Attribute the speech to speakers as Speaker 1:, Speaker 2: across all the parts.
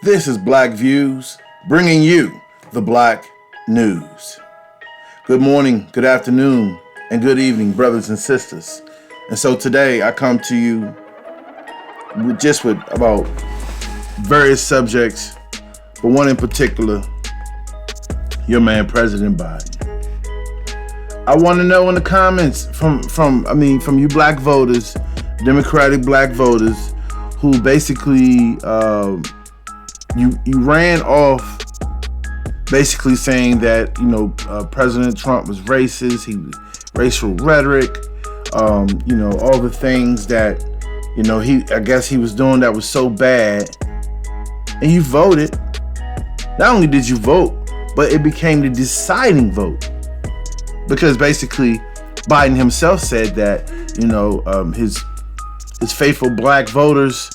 Speaker 1: This is Black Views, bringing you the Black News. Good morning, good afternoon, and good evening, brothers and sisters. And so today I come to you with about various subjects, but one in particular, your man, President Biden. I want to know in the comments from you black voters, Democratic black voters, who basically you ran off basically saying that President Trump was racist, he was racial rhetoric, all the things that I guess he was doing that was so bad, and you voted. Not only did you vote, but it became the deciding vote, because basically Biden himself said that his faithful black voters,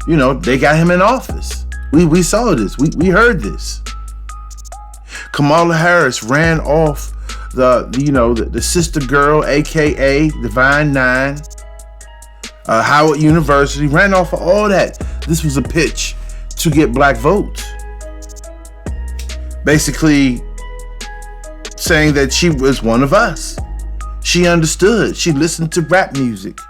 Speaker 1: they got him in office. We saw this. We heard this. Kamala Harris ran off the sister girl, aka Divine Nine, Howard University, ran off of all that. This was a pitch to get black votes. Basically saying that she was one of us. She understood. She listened to rap music.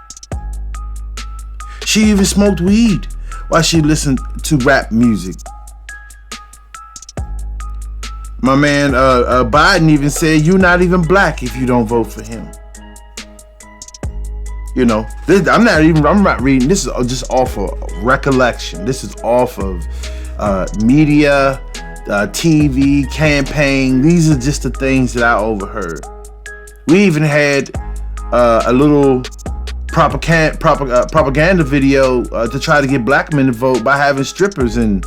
Speaker 1: She even smoked weed while she listened to rap music. My man Biden even said, "You're not even black if you don't vote for him." I'm not reading. This is just off of recollection. This is off of media, TV, campaign. These are just the things that I overheard. We even had a little propaganda video to try to get black men to vote by having strippers and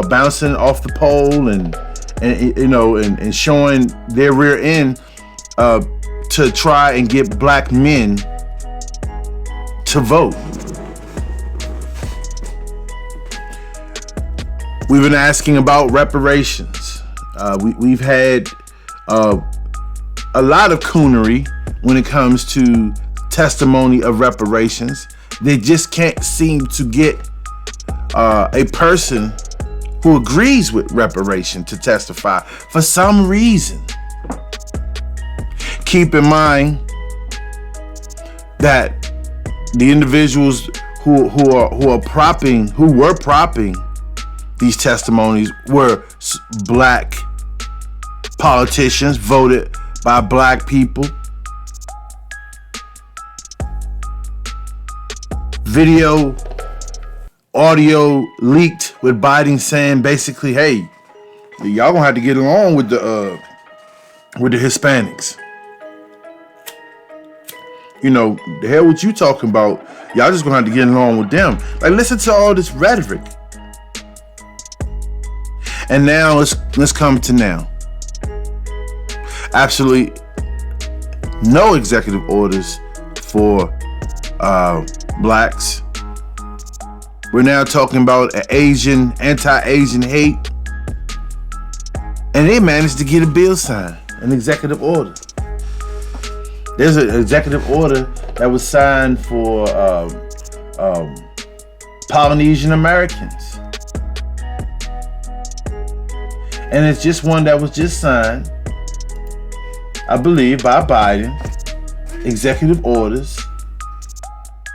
Speaker 1: bouncing off the pole and showing their rear end to try and get black men to vote. We've been asking about reparations. We've had a lot of coonery when it comes to testimony of reparations. They just can't seem to get a person who agrees with reparation to testify for some reason. Keep in mind that the individuals who were propping these testimonies were black politicians voted by black people. Video, audio leaked with Biden saying basically, "Hey, y'all gonna have to get along with the Hispanics. The hell what you talking about? Y'all just gonna have to get along with them." Like, listen to all this rhetoric. And now let's come to now. Absolutely no executive orders for blacks. We're now talking about anti-Asian hate. And they managed to get a bill signed, an executive order. There's an executive order that was signed for Polynesian Americans. And it's just one that was just signed, I believe, by Biden. Executive orders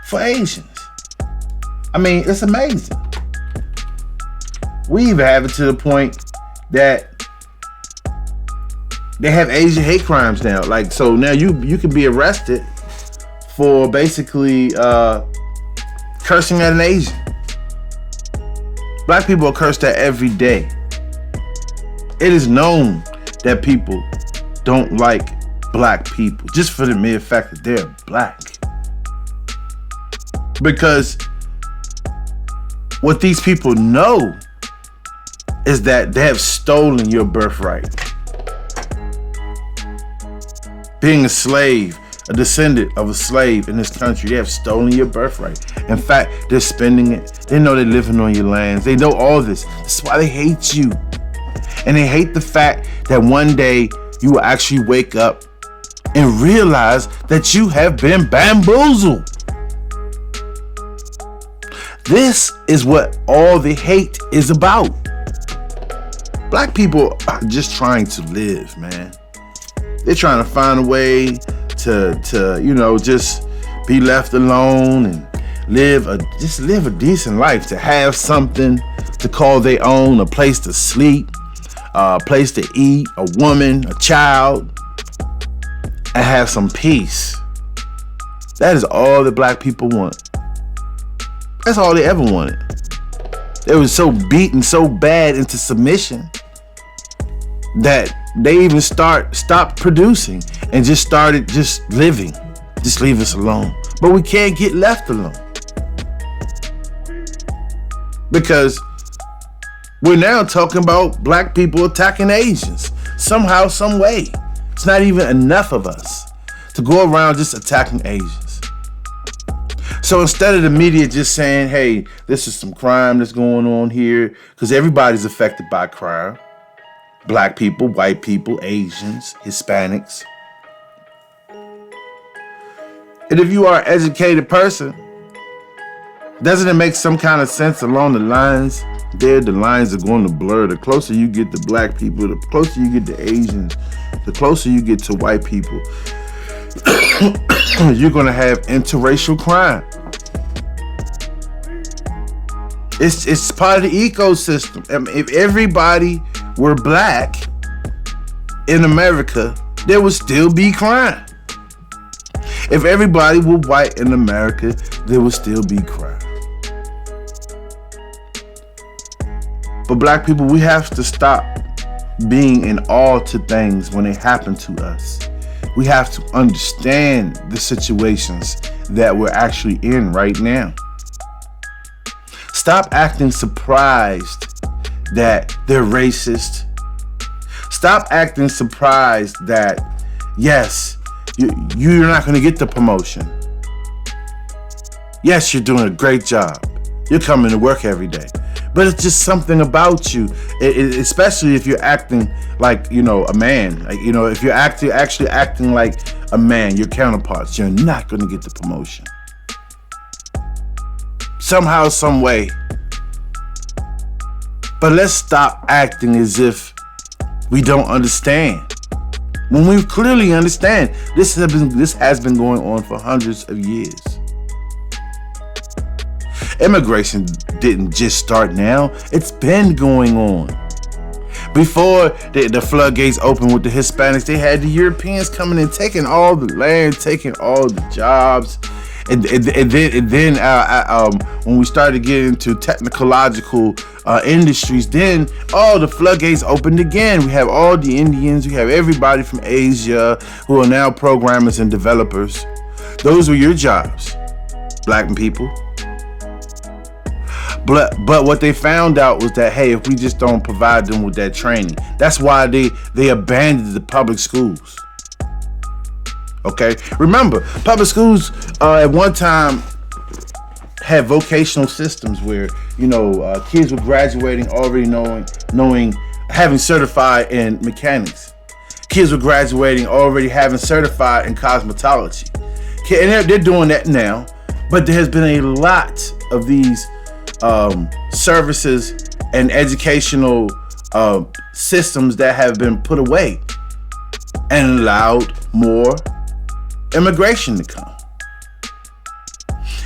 Speaker 1: for Asians. I mean, it's amazing. We even have it to the point that they have Asian hate crimes now. Like, so now you can be arrested for basically cursing at an Asian. Black people are cursed at every day. It is known that people don't like black people just for the mere fact that they're black. Because what these people know is that they have stolen your birthright. Being a slave, a descendant of a slave in this country, they have stolen your birthright. In fact, they're spending it. They know they're living on your lands. They know all this. That's why they hate you. And they hate the fact that one day you will actually wake up and realize that you have been bamboozled. This is what all the hate is about. Black people are just trying to live, man. They're trying to find a way to just be left alone and live a decent life, to have something to call their own, a place to sleep, a place to eat, a woman, a child, and have some peace. That is all that black people want. That's all they ever wanted. They were so beaten so bad into submission that they even stopped producing and just started just living. Just leave us alone. But we can't get left alone, because we're now talking about black people attacking Asians somehow, some way. It's not even enough of us to go around just attacking Asians. So instead of the media just saying, hey, this is some crime that's going on here, because everybody's affected by crime. Black people, white people, Asians, Hispanics. And if you are an educated person, doesn't it make some kind of sense along the lines there? The lines are going to blur. The closer you get to black people, the closer you get to Asians, the closer you get to white people, you're going to have interracial crime. It's part of the ecosystem. I mean, if everybody were black in America, there would still be crime. If everybody were white in America, there would still be crime. But black people, we have to stop being in awe to things when they happen to us. We have to understand the situations that we're actually in right now. Stop acting surprised that they're racist. Stop acting surprised that, yes, you're not going to get the promotion. Yes, you're doing a great job. You're coming to work every day. But it's just something about you, especially if you're acting like, a man. Like, if you're actually acting like a man, your counterparts, you're not going to get the promotion. Somehow, some way. But let's stop acting as if we don't understand, when we clearly understand. This has been going on for hundreds of years. Immigration didn't just start now. It's been going on. Before the floodgates opened with the Hispanics, they had the Europeans coming and taking all the land, taking all the jobs. And then when we started getting into technological industries, then all the floodgates opened again. We have all the Indians, we have everybody from Asia who are now programmers and developers. Those were your jobs, black people. But what they found out was that, hey, if we just don't provide them with that training, that's why they abandoned the public schools. Okay, remember, public schools at one time had vocational systems where kids were graduating already knowing having certified in mechanics. Kids were graduating already having certified in cosmetology. And they're doing that now, but there has been a lot of these services and educational systems that have been put away and allowed more immigration to come.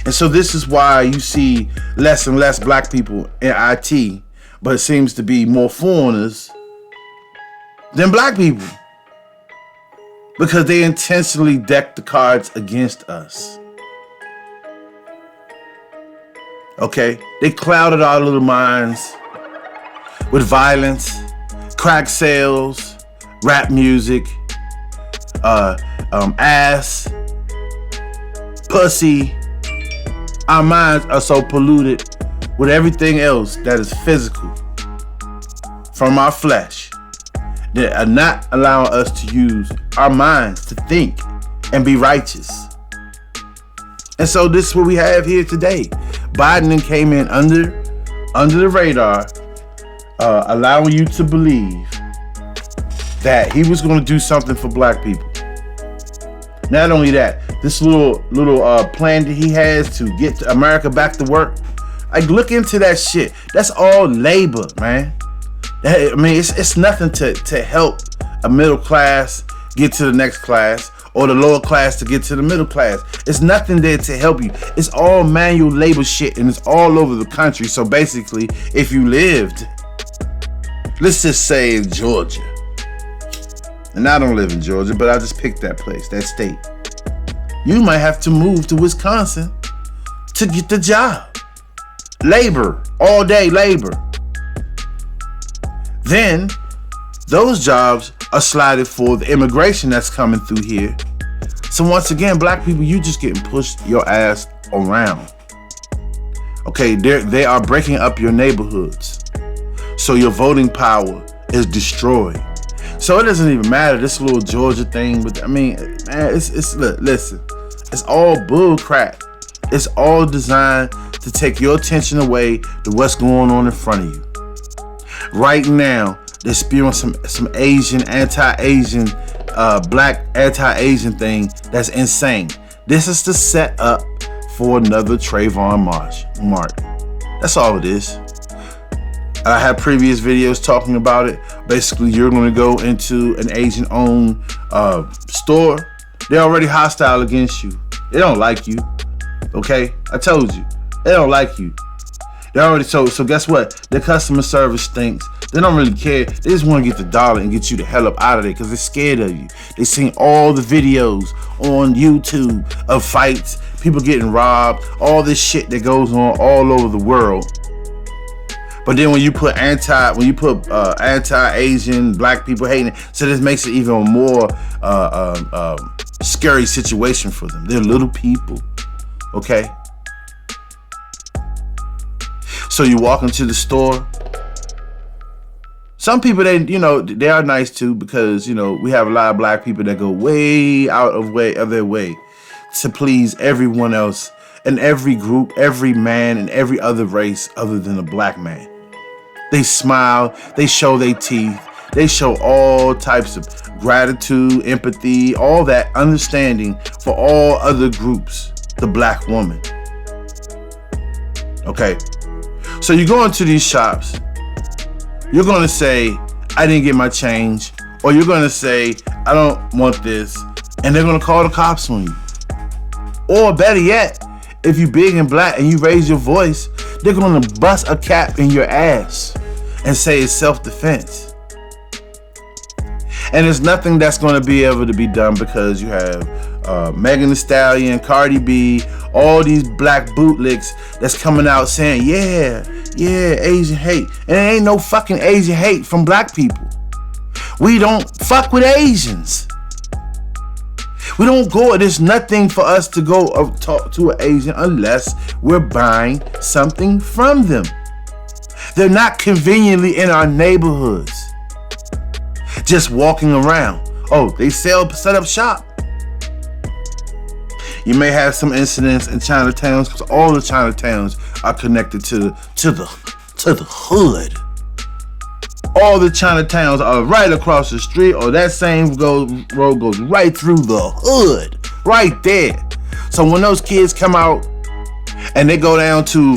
Speaker 1: And so this is why you see less and less black people in IT, but it seems to be more foreigners than black people, because they intentionally deck the cards against us. Okay, they clouded our little minds with violence, crack sales, rap music, ass, pussy. Our minds are so polluted with everything else that is physical from our flesh that are not allowing us to use our minds to think and be righteous. And so this is what we have here today. Biden came in under the radar, allowing you to believe that he was going to do something for black people. Not only that, this little plan that he has to get America back to work, Like, look into that shit. That's all labor, man. I mean, it's nothing to help a middle class get to the next class, or the lower class to get to the middle class. It's nothing there to help you. It's all manual labor shit, and it's all over the country. So basically, if you lived, let's just say in Georgia, and I don't live in Georgia, but I just picked that place, that state, you might have to move to Wisconsin to get the job. Labor, all day labor. Then those jobs are slotted for the immigration that's coming through here. So once again, black people, you just getting pushed your ass around. Okay, they are breaking up your neighborhoods. So your voting power is destroyed. So it doesn't even matter, this little Georgia thing, but I mean, man, listen, it's all bull crap. It's all designed to take your attention away to what's going on in front of you. Right now, they're spewing some Asian, anti-Asian, black anti-Asian thing that's insane. This is to set up for another Trayvon Martin. That's all it is. I have previous videos talking about it. Basically, you're going to go into an Asian-owned store. They're already hostile against you. They don't like you. Okay? I told you. They don't like you. They already so guess what? Their customer service stinks. They don't really care. They just want to get the dollar and get you the hell up out of there because they're scared of you. They seen all the videos on YouTube of fights, people getting robbed, all this shit that goes on all over the world. But then when you put anti-Asian, black people hating it, so this makes it even more scary situation for them. They're little people, okay? So you walk into the store. Some people, they are nice too, because, we have a lot of black people that go way out of their way to please everyone else and every group, every man, and every other race other than a black man. They smile, they show their teeth, they show all types of gratitude, empathy, all that understanding for all other groups, the black woman. Okay, so you go into these shops, you're gonna say, I didn't get my change, or you're gonna say, I don't want this, and they're gonna call the cops on you. Or better yet, if you big and black and you raise your voice, they're gonna bust a cap in your ass and say it's self-defense. And there's nothing that's gonna be able to be done because you have Megan Thee Stallion, Cardi B, all these black bootlicks that's coming out saying, yeah, Asian hate. And there ain't no fucking Asian hate from black people. We don't fuck with Asians. We don't go, there's nothing for us to go talk to an Asian unless we're buying something from them. They're not conveniently in our neighborhoods, just walking around. Oh, they set up shop. You may have some incidents in Chinatowns because all the Chinatowns are connected to the hood. All the Chinatowns are right across the street, or that same road goes right through the hood, right there. So when those kids come out and they go down to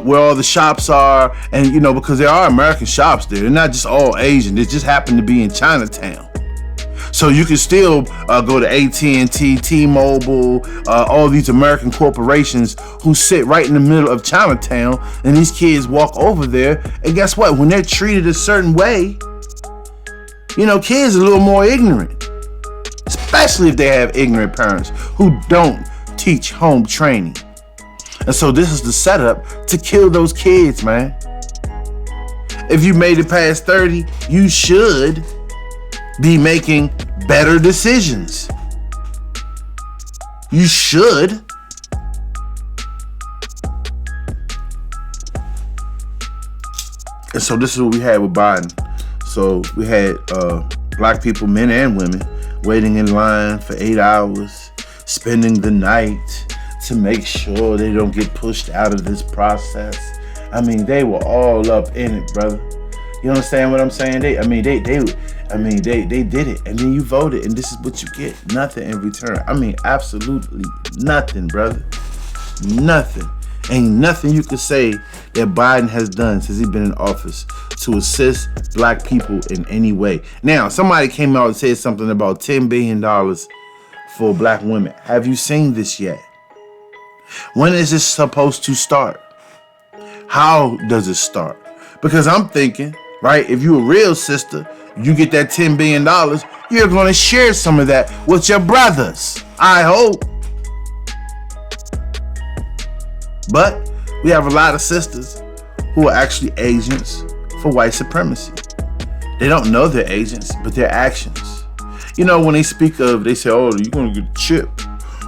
Speaker 1: where all the shops are, and because there are American shops there, they're not just all Asian. They just happen to be in Chinatown. So you can still go to AT&T, T-Mobile, all these American corporations who sit right in the middle of Chinatown, and these kids walk over there, and guess what? When they're treated a certain way, kids are a little more ignorant, especially if they have ignorant parents who don't teach home training. And so this is the setup to kill those kids, man. If you made it past 30, you should be making better decisions. You should. And so this is what we had with Biden. So we had black people, men and women, waiting in line for 8 hours, spending the night to make sure they don't get pushed out of this process. I mean, they were all up in it, brother. You understand what I'm saying? They did it, and then you voted, and this is what you get. Nothing in return. I mean, absolutely nothing, brother. Nothing. Ain't nothing you could say that Biden has done since he's been in office to assist black people in any way. Now, somebody came out and said something about $10 billion for black women. Have you seen this yet? When is this supposed to start? How does it start? Because I'm thinking, right, if you're a real sister, you get that $10 billion, you're going to share some of that with your brothers. I hope. But we have a lot of sisters who are actually agents for white supremacy. They don't know they're agents, but their actions. You know, when they speak of, they say, oh, you're going to get a chip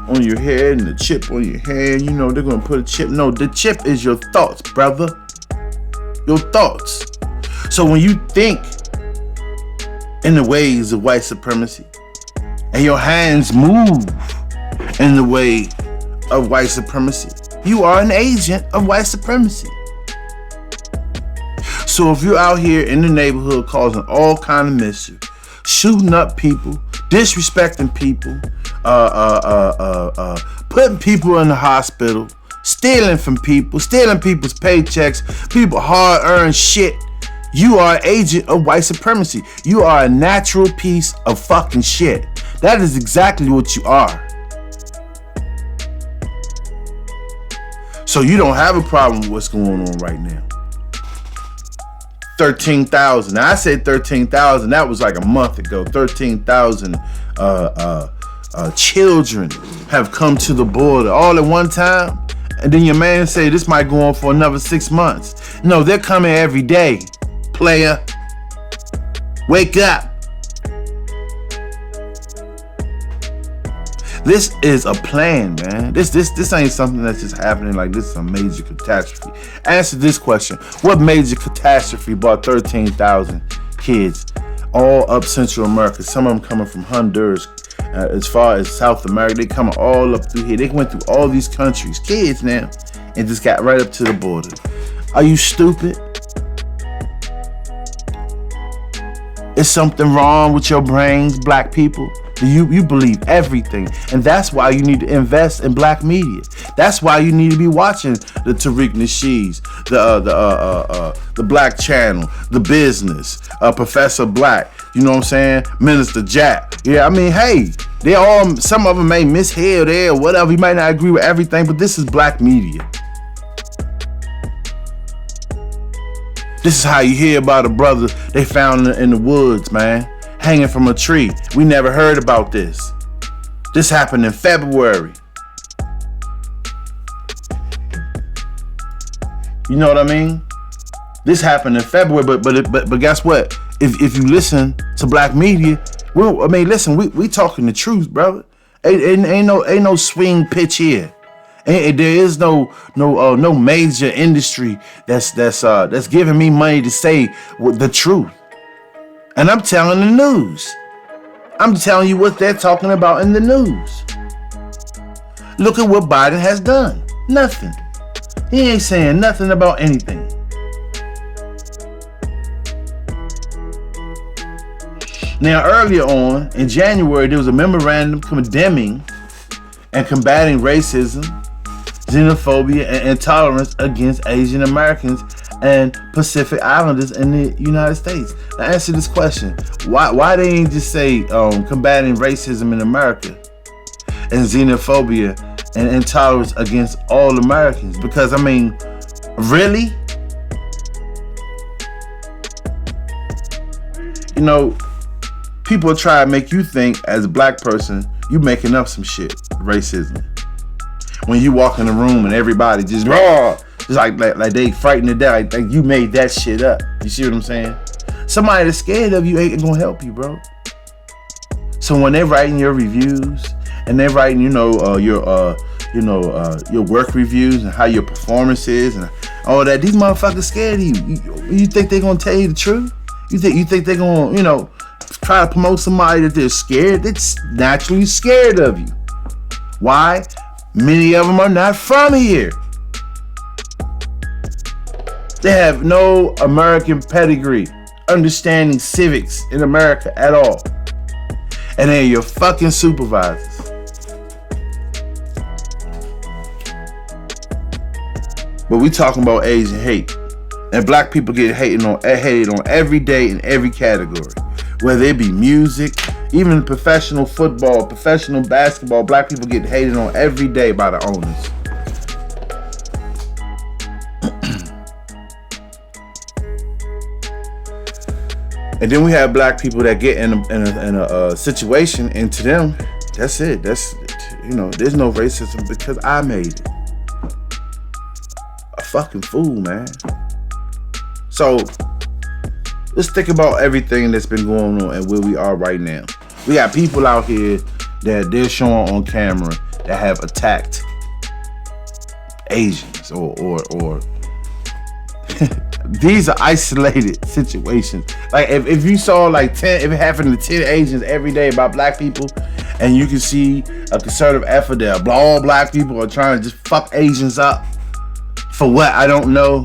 Speaker 1: on your head and a chip on your hand. You know, they're going to put a chip. No, the chip is your thoughts, brother. Your thoughts. So when you think in the ways of white supremacy and your hands move in the way of white supremacy, you are an agent of white supremacy. So if you're out here in the neighborhood causing all kind of mischief, shooting up people, disrespecting people, putting people in the hospital, stealing from people, stealing people's paychecks, people hard-earned shit, you are an agent of white supremacy. You are a natural piece of fucking shit. That is exactly what you are. So you don't have a problem with what's going on right now. 13,000. Now I said 13,000. That was like a month ago. 13,000 children have come to the border all at one time. And then your man say this might go on for another 6 months. No, they're coming every day. Player, wake up. This is a plan, man. This ain't something that's just happening like this is a major catastrophe. Answer this question. What major catastrophe brought 13,000 kids all up Central America? Some of them coming from Honduras, as far as South America. They coming all up through here. They went through all these countries, kids now, and just got right up to the border. Are you stupid? Is something wrong with your brains, black people? You believe everything, and that's why you need to invest in black media. That's why you need to be watching the Tariq Nasheeds, the Black Channel, The Business, Professor Black. You know what I'm saying? Minister Jack. Yeah, I mean, hey, they all. Some of them may mishear there or whatever. You might not agree with everything, but this is black media. This is how you hear about a brother they found in the woods, man. Hanging from a tree. We never heard about this. This happened in February. You know what I mean? This happened in February, but guess what? If you listen to black media, we talking the truth, brother. Ain't no swing pitch here. There is no major industry that's giving me money to say the truth. And I'm telling the news. I'm telling you what they're talking about in the news. Look at what Biden has done. Nothing. He ain't saying nothing about anything. Now, earlier on, in January, there was a memorandum condemning and combating racism, xenophobia, and intolerance against Asian Americans and Pacific Islanders in the United States. Now answer this question. Why they ain't just say combating racism in America and xenophobia and intolerance against all Americans? Because, I mean, really? You know, people try to make you think as a black person, you making up some shit, racism. When you walk in the room and everybody just like they frightened to death, like you made that shit up. You see what I'm saying? Somebody that's scared of you ain't gonna help you, bro. So when they're writing your reviews and they're writing, your work reviews and how your performance is and all that, these motherfuckers scared of you. You think they're gonna tell you the truth? You think they're gonna, try to promote somebody that they're scared? That's naturally scared of you. Why? Many of them are not from here. They have no American pedigree, understanding civics in America at all. And they're your fucking supervisors. But we talking about Asian hate. And black people get hated on every day in every category. Whether it be music, even professional football, professional basketball, black people get hated on every day by the owners. And then we have black people that get in a situation, and to them, that's it. There's no racism because I made it. A fucking fool, man. So let's think about everything that's been going on and where we are right now. We got people out here that they're showing on camera that have attacked Asians or these are isolated situations. Like if you saw like 10, if it happened to 10 Asians every day by black people, and you can see a concerted effort that all black people are trying to just fuck Asians up for what, I don't know.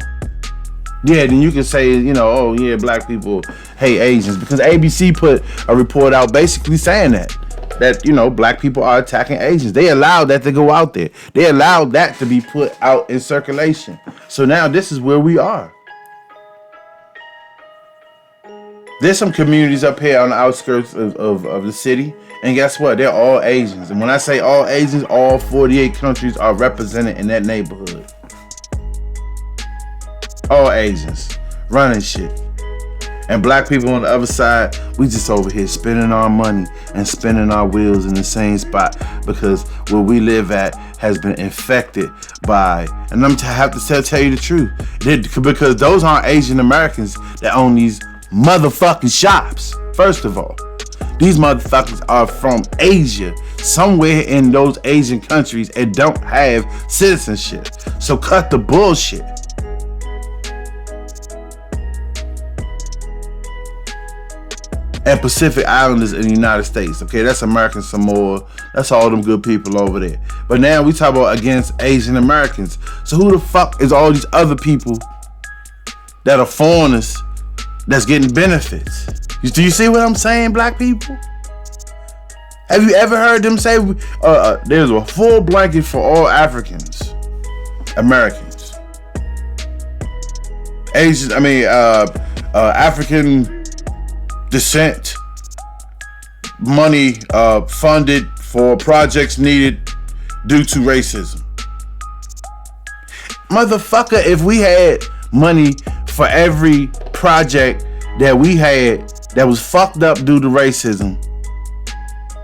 Speaker 1: Yeah, then you can say, oh yeah, black people hate Asians, because ABC put a report out basically saying that black people are attacking Asians. They allowed that to go out there. They allowed that to be put out in circulation. So now this is where we are. There's some communities up here on the outskirts of the city, and guess what? They're all Asians. And when I say all Asians, all 48 countries are represented in that neighborhood. All Asians running shit. And black people on the other side, we just over here spending our money and spinning our wheels in the same spot, because where we live at has been infected by, and I'm have to tell you the truth, because those aren't Asian Americans that own these motherfucking shops. First of all, these motherfuckers are from Asia, somewhere in those Asian countries, and don't have citizenship. So cut the bullshit. And Pacific Islanders in the United States. Okay, that's American Samoa. That's all them good people over there. But now we talk about against Asian Americans. So who the fuck is all these other people that are foreigners that's getting benefits? Do you see what I'm saying, black people? Have you ever heard them say there's a full blanket for all Africans, Americans, Asians? African descent, money funded for projects needed due to racism. Motherfucker, if we had money for every project that we had that was fucked up due to racism,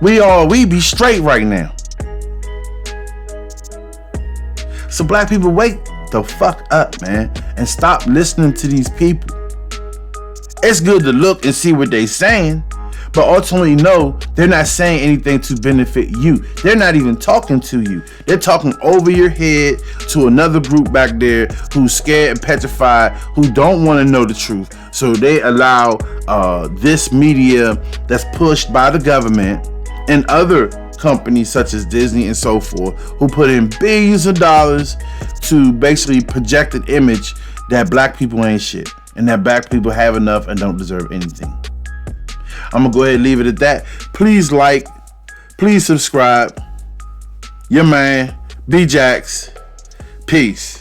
Speaker 1: we'd be straight right now. So black people, wake the fuck up, man, and stop listening to these people. It's good to look and see what they're saying, but ultimately, no, they're not saying anything to benefit you. They're not even talking to you. They're talking over your head to another group back there who's scared and petrified, who don't want to know the truth. So they allow this media that's pushed by the government and other companies such as Disney and so forth, who put in billions of dollars to basically project an image that black people ain't shit, and that black people have enough and don't deserve anything. I'm gonna go ahead and leave it at that. Please like, please subscribe. Your man, B Jax. Peace.